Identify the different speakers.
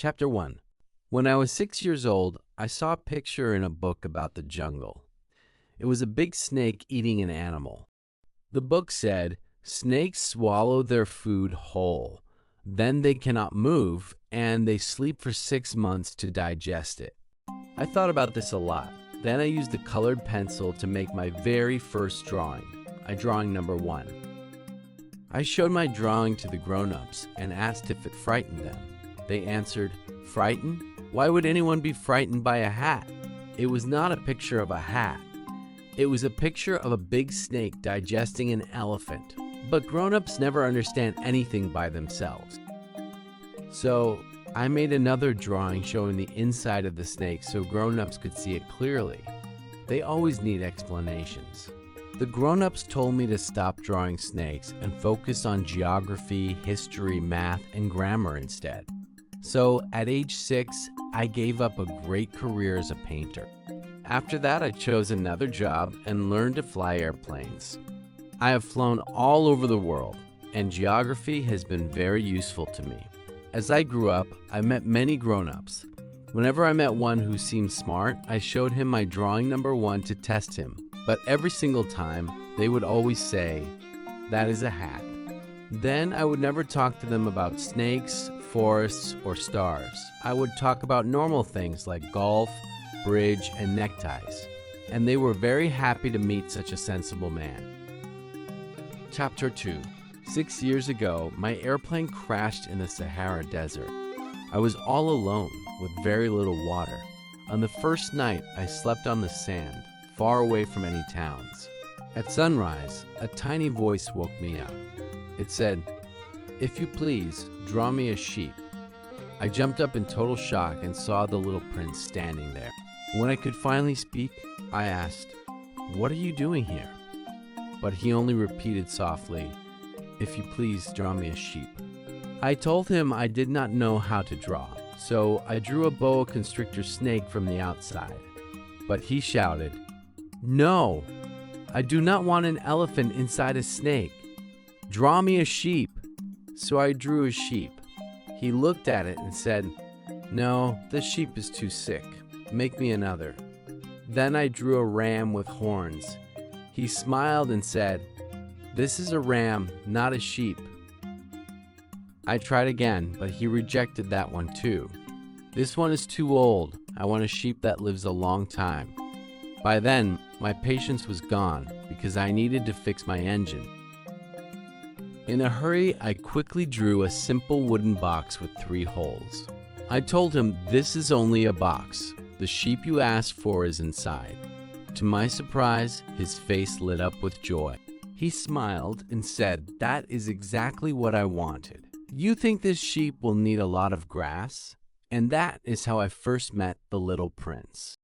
Speaker 1: Chapter 1. When I was 6 years old, I saw a picture in a book about the jungle. It was a big snake eating an animal. The book said, "Snakes swallow their food whole. Then they cannot move, and they sleep for 6 months to digest it." I thought about this a lot. Then I used a colored pencil to make my very first drawing, drawing number 1. I showed my drawing to the grown-ups and asked if it frightened them. They answered, "Frightened? Why would anyone be frightened by a hat?" It was not a picture of a hat. It was a picture of a big snake digesting an elephant. But grown-ups never understand anything by themselves. So I made another drawing showing the inside of the snake so grown-ups could see it clearly. They always need explanations. The grown-ups told me to stop drawing snakes and focus on geography, history, math, and grammar instead. So at age 6, I gave up a great career as a painter. After that, I chose another job and learned to fly airplanes. I have flown all over the world, and geography has been very useful to me. As I grew up, I met many grown-ups. Whenever I met one who seemed smart, I showed him my drawing number 1 to test him. But every single time, they would always say, "That is a hat." Then I would never talk to them about snakes, forests, or stars. I would talk about normal things like golf, bridge, and neckties. And they were very happy to meet such a sensible man. Chapter 2. 6 years ago, my airplane crashed in the Sahara Desert. I was all alone with very little water. On the first night, I slept on the sand, far away from any towns. At sunrise, a tiny voice woke me up. It said, "If you please, draw me a sheep." I jumped up in total shock and saw the little prince standing there. When I could finally speak, I asked, "What are you doing here?" But he only repeated softly, "If you please, draw me a sheep." I told him I did not know how to draw, so I drew a boa constrictor snake from the outside. But he shouted, "No, I do not want an elephant inside a snake. Draw me a sheep." So I drew a sheep. He looked at it and said, "No, this sheep is too sick. Make me another." Then I drew a ram with horns. He smiled and said, "This is a ram, not a sheep." I tried again, but he rejected that one too. "This one is too old. I want a sheep that lives a long time." By then, my patience was gone because I needed to fix my engine. In a hurry, I quickly drew a simple wooden box with 3 holes. I told him, "This is only a box. The sheep you asked for is inside." To my surprise, his face lit up with joy. He smiled and said, "That is exactly what I wanted. You think this sheep will need a lot of grass?" And that is how I first met the little prince.